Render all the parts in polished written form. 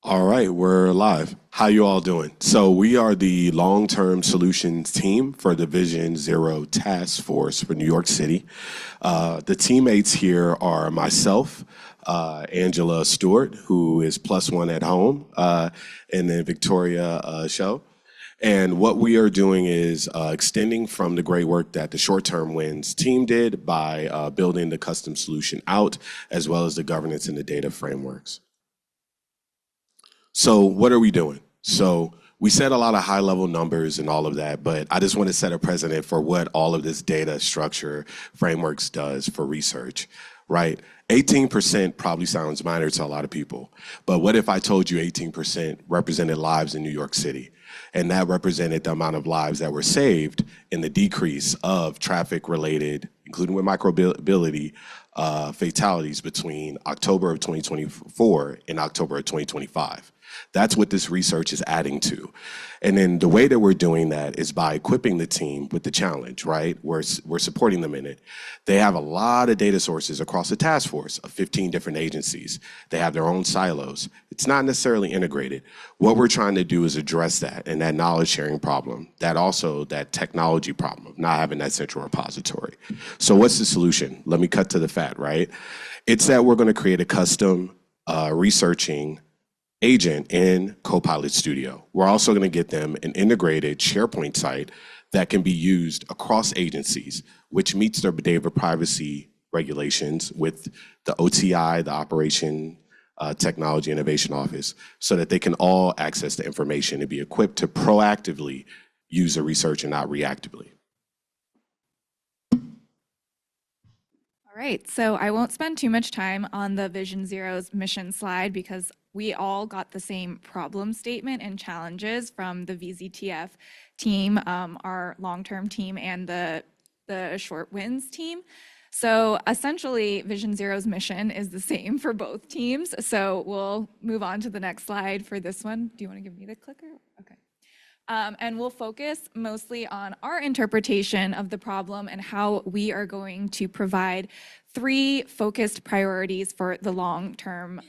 All right, we're live. How you all doing? So we are the long-term solutions team for the Vision Zero Task Force for New York City. The teammates here are myself, Angela Stewart, who is +1 at home, and then Victoria Show. And what we are doing is extending from the great work that the short-term wins team did by building the custom solution out, as well as the governance and the data frameworks. So what are we doing? So we set a lot of high-level numbers and all of that, but I just want to set a precedent for what all of this data structure frameworks does for research, right? 18% probably sounds minor to a lot of people, but what if I told you 18% represented lives in New York City? And that represented the amount of lives that were saved in the decrease of traffic-related, including with micromobility, fatalities between October of 2024 and October of 2025. That's what this research is adding to. And then the way that we're doing that is by equipping the team with the challenge, right? We're supporting them in it. They have a lot of data sources across the task force of 15 different agencies. They have their own silos. It's not necessarily integrated. What we're trying to do is address that and that knowledge sharing problem, that technology problem of not having that central repository. So what's the solution? Let me cut to the fat, right? It's that we're going to create a custom researching agent in Copilot Studio. We're also going to get them an integrated SharePoint site that can be used across agencies, which meets their data privacy regulations with the OTI, the Operation Technology Innovation Office, so that they can all access the information and be equipped to proactively use the research and not reactively. All right, so I won't spend too much time on the Vision Zero's mission slide because we all got the same problem statement and challenges from the VZTF team, our long-term team, and the short wins team. So essentially, Vision Zero's mission is the same for both teams. So we'll move on to the next slide for this one. Do you want to give me the clicker? Okay. And we'll focus mostly on our interpretation of the problem and how we are going to provide 3 focused priorities for the long-term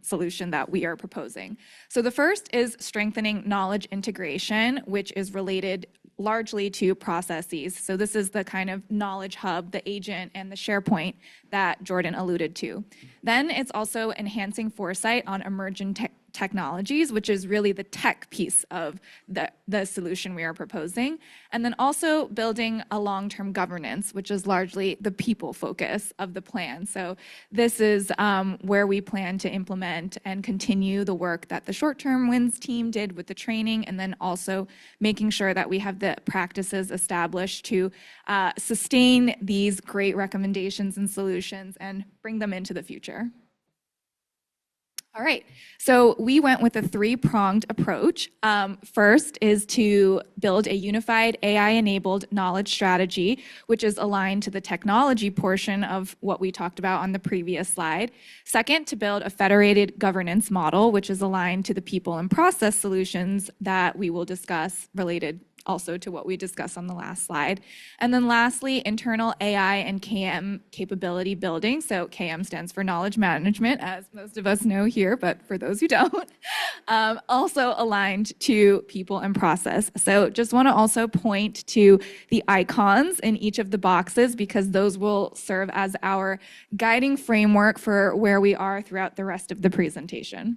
solution that we are proposing. So the first is strengthening knowledge integration, which is related largely to processes. So this is the kind of knowledge hub, the agent, and the SharePoint that Jordan alluded to. Then it's also enhancing foresight on emerging technologies, which is really the tech piece of the solution we are proposing. And then also building a long-term governance, which is largely the people focus of the plan. So this is where we plan to implement and continue the work that the short-term wins team did with the training, and then also making sure that we have the practices established to sustain these great recommendations and solutions and bring them into the future. All right, so we went with a 3-pronged approach. First is to build a unified AI-enabled knowledge strategy, which is aligned to the technology portion of what we talked about on the previous slide. Second, to build a federated governance model, which is aligned to the people and process solutions that we will discuss related also to what we discussed on the last slide. And then lastly, internal AI and KM capability building. So KM stands for knowledge management, as most of us know here, but for those who don't, also aligned to people and process. So just want to also point to the icons in each of the boxes because those will serve as our guiding framework for where we are throughout the rest of the presentation.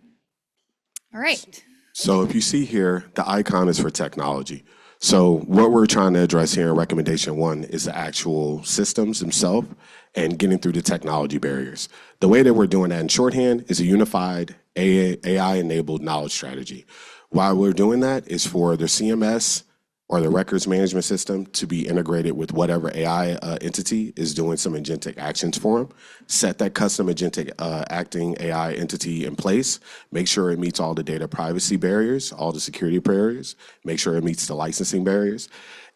All right. So if you see here, the icon is for technology. So what we're trying to address here in recommendation 1 is the actual systems themselves and getting through the technology barriers. The way that we're doing that in shorthand is a unified AI-enabled knowledge strategy. Why we're doing that is for the CMS or the records management system to be integrated with whatever AI entity is doing some agentic actions for them. Set that custom agentic acting AI entity in place. Make sure it meets all the data privacy barriers, all the security barriers. Make sure it meets the licensing barriers.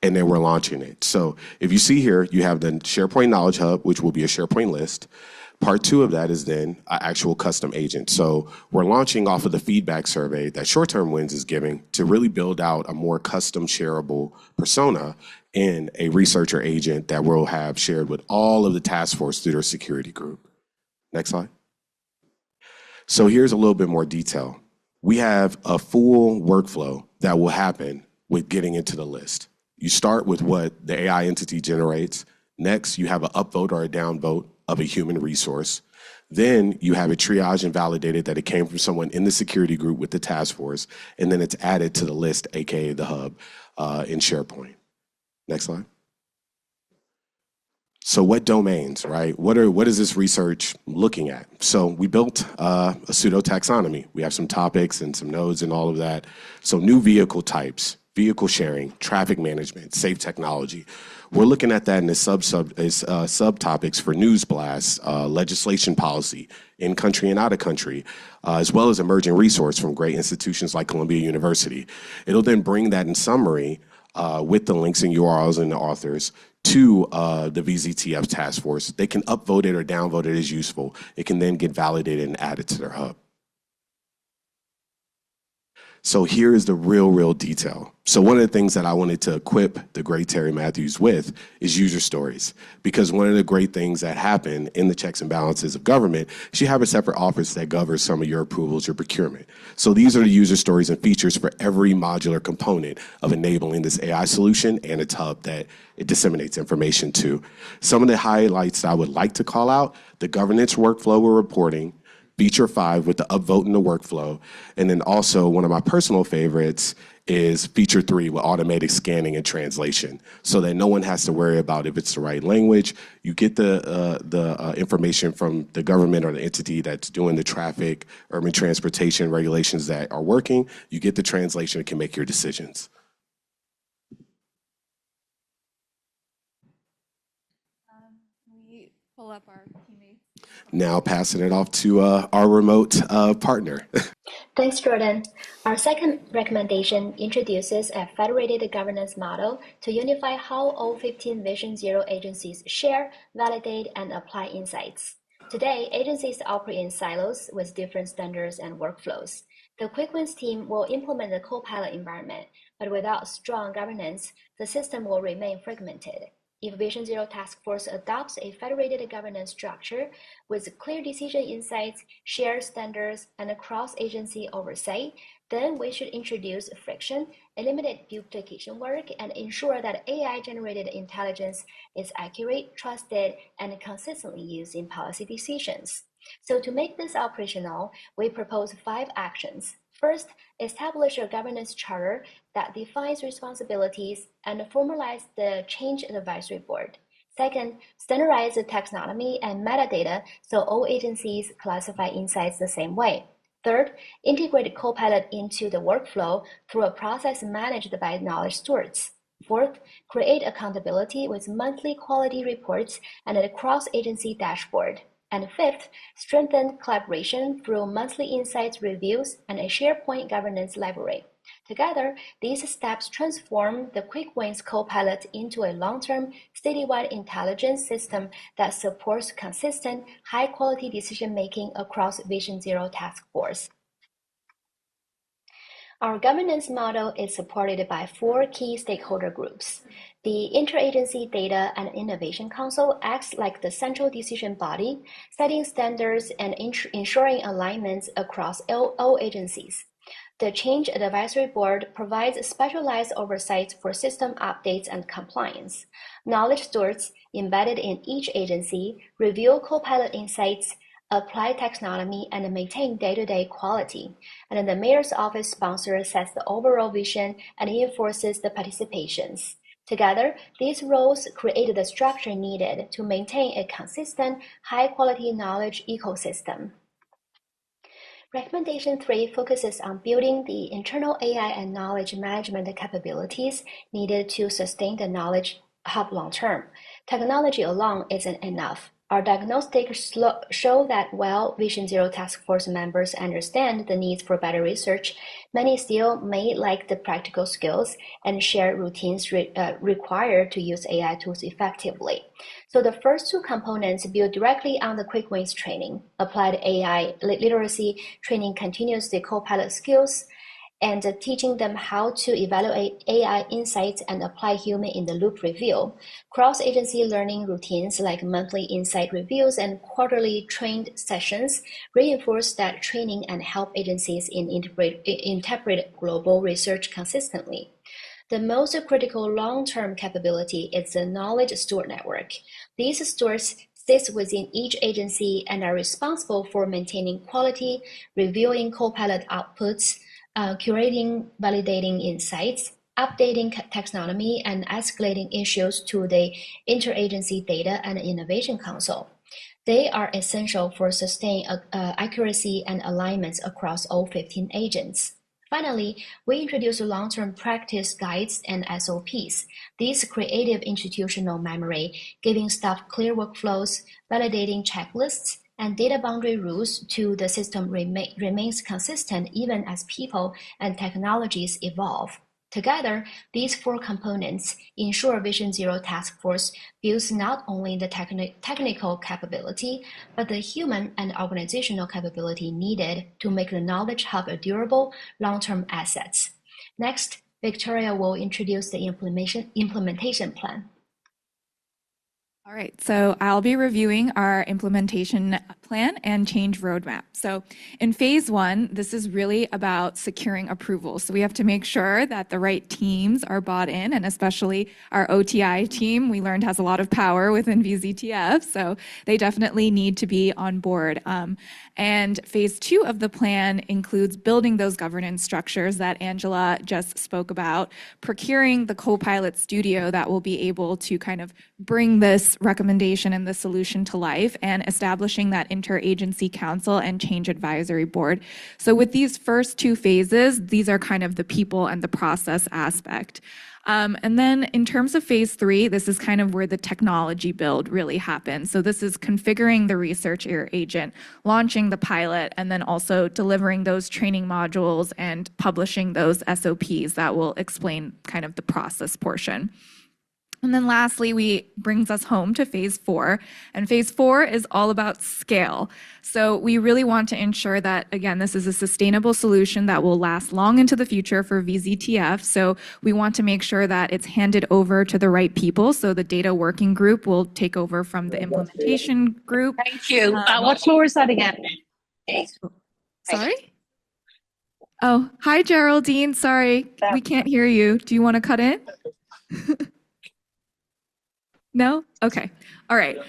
And then we're launching it. So if you see here, you have the SharePoint Knowledge Hub, which will be a SharePoint list. Part 2 of that is then an actual custom agent. So we're launching off of the feedback survey that Short-Term Wins is giving to really build out a more custom shareable persona in a researcher agent that we'll have shared with all of the task force through their security group. Next slide. So here's a little bit more detail. we have a full workflow that will happen with getting into the list. You start with what the AI entity generates. Next, you have an upvote or a downvote of a human resource. Then you have it triaged and validated that it came from someone in the security group with the task force, and then it's added to the list, aka the hub, in SharePoint. Next slide. So what domains, right? What is this research looking at? So we built a pseudo taxonomy. We have some topics and some nodes and all of that. So new vehicle types, vehicle sharing, traffic management, safe technology. We're looking at that in the subtopics for news blasts, legislation policy, in country and out of country, as well as emerging resource from great institutions like Columbia University. It'll then bring that in summary with the links and URLs and the authors to the VZTF task force. They can upvote it or downvote it as useful. It can then get validated and added to their hub. So here is the real detail. So one of the things that I wanted to equip the great Terry Matthews with is user stories. Because one of the great things that happen in the checks and balances of government is you have a separate office that governs some of your approvals, your procurement. So these are the user stories and features for every modular component of enabling this AI solution and its hub that it disseminates information to. Some of the highlights that I would like to call out: the governance workflow we're reporting, Feature 5 with the upvote in the workflow, and then also one of my personal favorites is Feature 3 with automated scanning and translation, so that no one has to worry about if it's the right language. You get the information from the government or the entity that's doing the traffic, urban transportation regulations that are working. You get the translation and can make your decisions. We pull up our teammates. Now passing it off to our remote partner. Thanks, Jordan. Our second recommendation introduces a federated governance model to unify how all 15 Vision Zero agencies share, validate, and apply insights. Today, agencies operate in silos with different standards and workflows. The Quick Wins team will implement the co-pilot environment, but without strong governance, the system will remain fragmented. If Vision Zero Task Force adopts a federated governance structure with clear decision insights, shared standards, and cross-agency oversight, then we should introduce friction, eliminate duplication work, and ensure that AI-generated intelligence is accurate, trusted, and consistently used in policy decisions. So to make this operational, we propose 5 actions. First, establish a governance charter that defines responsibilities and formalize the change advisory board. Second, standardize the taxonomy and metadata so all agencies classify insights the same way. Third, integrate Copilot into the workflow through a process managed by knowledge stewards. Fourth, create accountability with monthly quality reports and a cross-agency dashboard. And fifth, strengthen collaboration through monthly insights reviews and a SharePoint governance library. Together, these steps transform the Quick Wins Copilot into a long-term, citywide intelligence system that supports consistent, high-quality decision-making across Vision Zero Task Force. Our governance model is supported by 4 key stakeholder groups. The Interagency Data and Innovation Council acts like the central decision body, setting standards and ensuring alignments across all agencies. The Change Advisory Board provides specialized oversight for system updates and compliance. Knowledge stewards embedded in each agency review Copilot insights, apply taxonomy, and maintain day-to-day quality. And the mayor's office sponsor sets the overall vision and enforces the participations. Together, these roles create the structure needed to maintain a consistent, high-quality knowledge ecosystem. Recommendation 3 focuses on building the internal AI and knowledge management capabilities needed to sustain the knowledge hub long-term. Technology alone isn't enough. Our diagnostics show that while Vision Zero Task Force members understand the needs for better research, many still may lack the practical skills and shared routines required to use AI tools effectively. So the first 2 components build directly on the Quick Wins training. Applied AI literacy training continues the Copilot skills, and teaching them how to evaluate AI insights and apply human-in-the-loop review. Cross-agency learning routines like monthly insight reviews and quarterly trained sessions reinforce that training and help agencies interpret global research consistently. The most critical long-term capability is the knowledge steward network. These stewards sit within each agency and are responsible for maintaining quality, reviewing Copilot outputs, curating, validating insights, updating taxonomy, and escalating issues to the Interagency Data and Innovation Council. They are essential for sustained accuracy and alignments across all 15 agents. Finally, we introduce long-term practice guides and SOPs. These creative institutional memory, giving staff clear workflows, validating checklists, and data boundary rules to the system remains consistent even as people and technologies evolve. Together, these four components ensure Vision Zero Task Force builds not only the technical capability, but the human and organizational capability needed to make the Knowledge Hub a durable, long-term asset. Next, Victoria will introduce the implementation plan. All right, so I'll be reviewing our implementation plan and change roadmap. So in phase one, this is really about securing approval. So we have to make sure that the right teams are bought in, and especially our OTI team, we learned has a lot of power within VZTF, so they definitely need to be on board. And phase two of the plan includes building those governance structures that Angela just spoke about, procuring the Copilot Studio that will be able to kind of bring this recommendation and the solution to life, and establishing that interagency council and change advisory board. So with these first two phases, these are kind of the people and the process aspect. And then in terms of phase three, this is kind of where the technology build really happens. So this is configuring the research agent, launching the pilot, and then also delivering those training modules and publishing those SOPs that will explain kind of the process portion. And then lastly, we brings us home to phase four. And phase four is all about scale. So we really want to ensure that, again, this is a sustainable solution that will last long into the future for VZTF. So we want to make sure that it's handed over to the right people. So the data working group will take over from the implementation group. Thank you. What floor is that again? Sorry? Oh, hi, Geraldine. Sorry, we can't hear you. Do you want to cut in? No? Okay. All right.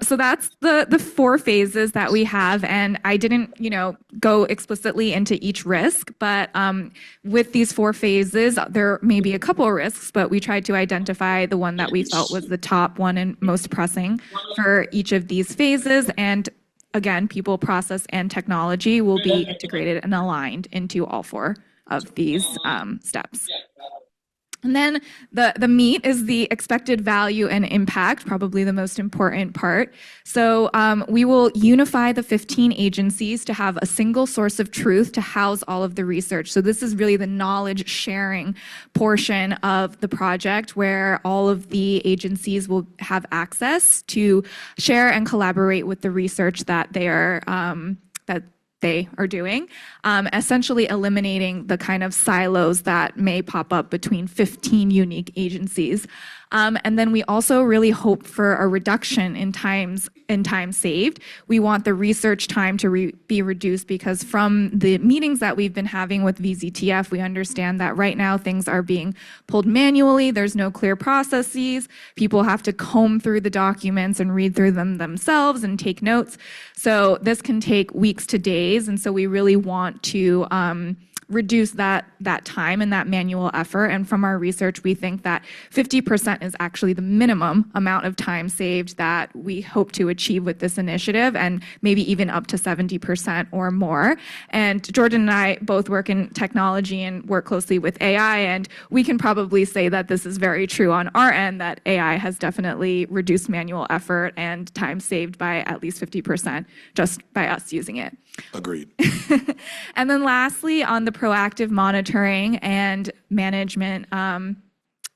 So that's the four phases that we have. And I didn't, go explicitly into each risk, but with these four phases, there may be a couple of risks, but we tried to identify the one that we felt was the top one and most pressing for each of these phases. And again, people, process, and technology will be integrated and aligned into all four of these steps. And then the meat is the expected value and impact, probably the most important part. So we will unify the 15 agencies to have a single source of truth to house all of the research. So this is really the knowledge sharing portion of the project, where all of the agencies will have access to share and collaborate with the research that they are doing, essentially eliminating the kind of silos that may pop up between 15 unique agencies. And then we also really hope for a reduction in time saved. We want the research time to be reduced, because from the meetings that we've been having with VZTF, we understand that right now things are being pulled manually. There's no clear processes. People have to comb through the documents and read through them themselves and take notes. So this can take weeks to days. And so we really want to reduce that time and that manual effort. And from our research, we think that 50% is actually the minimum amount of time saved that we hope to achieve with this initiative, and maybe even up to 70% or more. And Jordan and I both work in technology and work closely with AI, and we can probably say that this is very true on our end, that AI has definitely reduced manual effort and time saved by at least 50% just by us using it. Agreed. And then lastly, on the proactive monitoring and management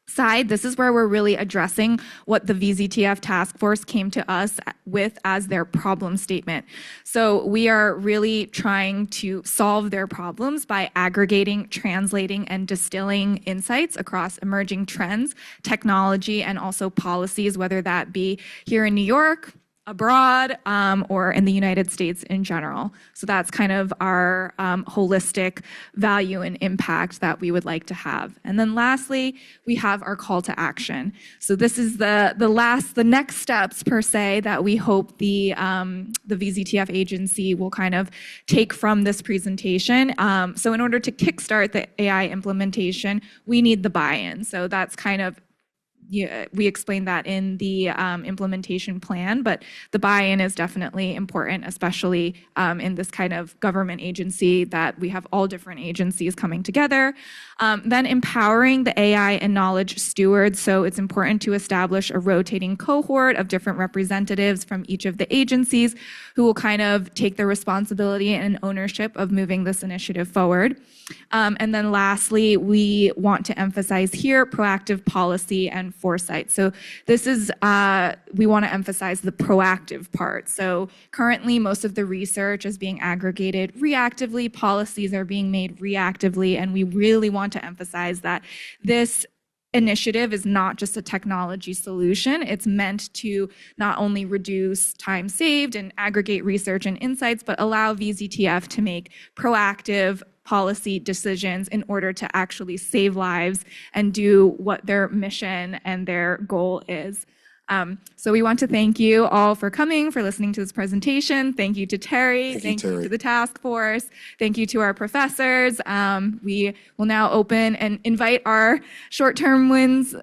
side, this is where we're really addressing what the VZTF task force came to us with as their problem statement. So we are really trying to solve their problems by aggregating, translating, and distilling insights across emerging trends, technology, and also policies, whether that be here in New York, abroad, or in the United States in general. So that's kind of our holistic value and impact that we would like to have. And then lastly, we have our call to action. So this is the next steps per se that we hope the VZTF agency will kind of take from this presentation. So in order to kickstart the AI implementation, we need the buy-in. So that's kind of we explained that in the implementation plan, but the buy-in is definitely important, especially in this kind of government agency that we have all different agencies coming together. Then empowering the AI and knowledge stewards. So it's important to establish a rotating cohort of different representatives from each of the agencies who will kind of take the responsibility and ownership of moving this initiative forward. And then lastly, we want to emphasize here proactive policy and foresight. So this is, we want to emphasize the proactive part. So currently, most of the research is being aggregated reactively, policies are being made reactively, and we really want to emphasize that this initiative is not just a technology solution. It's meant to not only reduce time saved and aggregate research and insights, but allow VZTF to make proactive policy decisions in order to actually save lives and do what their mission and their goal is. So we want to thank you all for coming, for listening to this presentation. Thank you to Terry. Thank you to the task force. Thank you to our professors. We will now open and invite our short-term wins